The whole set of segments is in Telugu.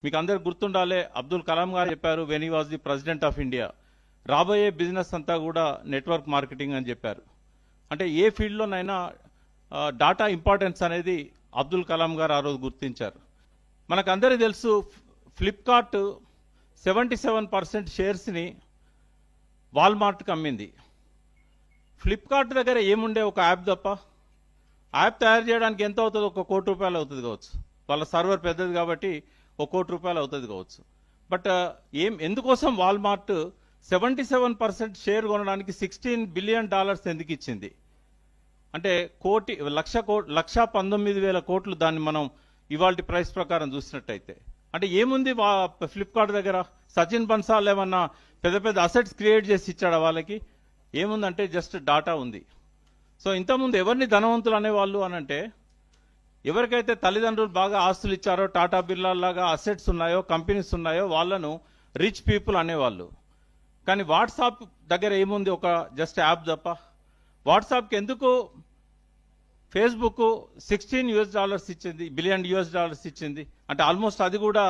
మీకు అందరికి గుర్తుండాలే, అబ్దుల్ కలాం గారు చెప్పారు when he was the president of India, రాబోయే బిజినెస్ అంతా కూడా నెట్వర్క్ మార్కెటింగ్ అని చెప్పారు. అంటే ఏ ఫీల్డ్లోనైనా డాటా ఇంపార్టెన్స్ అనేది అబ్దుల్ కలాం గారు ఆ రోజు గుర్తించారు. మనకందరికీ తెలుసు, ఫ్లిప్కార్ట్ 77% షేర్స్ని వాల్మార్ట్కి అమ్మింది. ఫ్లిప్కార్ట్ దగ్గర ఏముండే ఒక యాప్ తప్ప, యాప్ తయారు చేయడానికి ఎంత అవుతుంది? ₹1 కోటి అవుతుంది కావచ్చు. వాళ్ళ సర్వర్ పెద్దది కాబట్టి ₹1 కోటి అవుతుంది కావచ్చు. బట్ ఎందుకోసం వాల్మార్ట్ 77% షేర్ కొనడానికి $16 బిలియన్ ఎందుకు ఇచ్చింది? అంటే 1,19,000 కోట్లు దాన్ని మనం ఇవాళ ప్రైస్ ప్రకారం చూసినట్టయితే. అంటే ఏముంది ఫ్లిప్కార్ట్ దగ్గర? సచిన్ బన్సాల్ ఏమన్నా పెద్ద పెద్ద అసెట్స్ క్రియేట్ చేసి ఇచ్చాడా వాళ్ళకి? ఏముందంటే జస్ట్ డాటా ఉంది. సో ఇంతకుముందు ఎవరిని ధనవంతులు అనేవాళ్ళు అనంటే, ఎవరికైతే తల్లిదండ్రులు బాగా ఆస్తులు ఇచ్చారో, టాటా బిర్లా లాగా అసెట్స్ ఉన్నాయో, కంపెనీస్ ఉన్నాయో, వాళ్ళను రిచ్ పీపుల్ అనేవాళ్ళు. కానీ వాట్సాప్ దగ్గర ఏముంది? ఒక జస్ట్ యాప్ తప్ప. వాట్సాప్కి ఎందుకు ఫేస్బుక్ $16 బిలియన్ ఇచ్చింది? అంటే ఆల్మోస్ట్ అది కూడా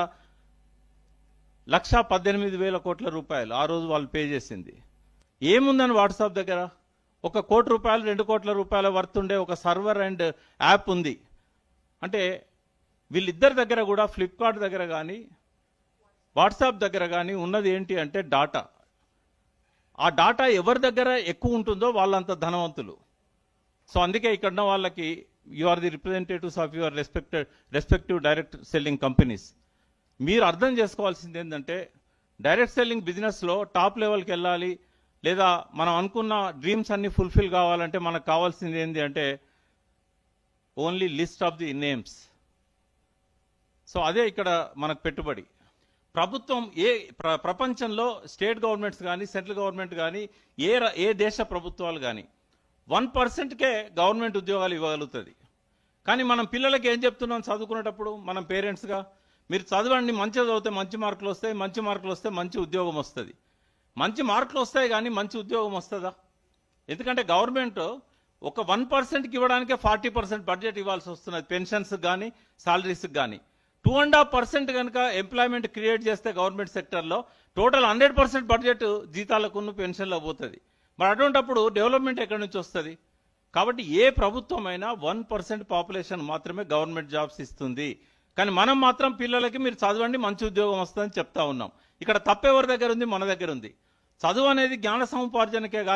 1,18,000 కోట్ల రూపాయలు ఆ రోజు వాళ్ళు పే చేసింది. ఏముందని వాట్సాప్ దగ్గర? ₹1 కోటి, ₹2 కోట్ల వర్త్ ఉండే ఒక సర్వర్ అండ్ యాప్ ఉంది. అంటే వీళ్ళిద్దరి దగ్గర కూడా, ఫ్లిప్కార్ట్ దగ్గర కానీ వాట్సాప్ దగ్గర కానీ ఉన్నది ఏంటి అంటే డాటా. ఆ డాటా ఎవరి దగ్గర ఎక్కువ ఉంటుందో వాళ్ళంత ధనవంతులు. సో అందుకే ఇక్కడ ఉన్న వాళ్ళకి you are the representatives of your respective direct selling companies. మీరు అర్థం చేసుకోవాల్సింది ఏంటంటే, డైరెక్ట్ సెల్లింగ్ బిజినెస్లో టాప్ లెవెల్కి వెళ్ళాలి, లేదా మనం అనుకున్న డ్రీమ్స్ అన్ని ఫుల్ఫిల్ కావాలంటే మనకు కావాల్సింది ఏంటి అంటే only list of the names. So అదే ఇక్కడ మనకు పెట్టుబడి. ప్రభుత్వం ప్రపంచంలో స్టేట్ గవర్నమెంట్స్ కానీ, సెంట్రల్ గవర్నమెంట్ కానీ, ఏ దేశ ప్రభుత్వాలు కానీ 1%కే గవర్నమెంట్ ఉద్యోగాలు ఇవ్వగలుగుతుంది. కానీ మనం పిల్లలకి ఏం చెప్తున్నాం చదువుకునేటప్పుడు? మనం పేరెంట్స్గా, మీరు చదవండి, మంచిగా చదివితే మంచి మార్కులు వస్తాయి, మంచి మార్కులు వస్తే మంచి ఉద్యోగం వస్తుంది. మంచి మార్కులు వస్తాయి కానీ మంచి ఉద్యోగం వస్తుందా? ఎందుకంటే గవర్నమెంట్ ఒక 1%కి ఇవ్వడానికే 40% బడ్జెట్ ఇవ్వాల్సి వస్తున్నది, పెన్షన్స్ కానీ సాలరీస్కి కానీ. 2.5% కనుక ఎంప్లాయ్మెంట్ క్రియేట్ చేస్తే గవర్నమెంట్ సెక్టర్లో టోటల్ 100% బడ్జెట్ జీతాలకు పెన్షన్లో పోతుంది. మరి అటువంటిప్పుడు డెవలప్మెంట్ ఎక్కడి నుంచి వస్తుంది? కాబట్టి ఏ ప్రభుత్వమైనా 1% పాపులేషన్ మాత్రమే గవర్నమెంట్ జాబ్స్ ఇస్తుంది. కానీ మనం మాత్రం పిల్లలకి మీరు చదవండి, మంచి ఉద్యోగం వస్తుందని చెప్తా ఉన్నాం. ఇక్కడ తప్పెవరి దగ్గర ఉంది? మన దగ్గర ఉంది. చదువు అనేది జ్ఞాన సముపార్జనకే కానీ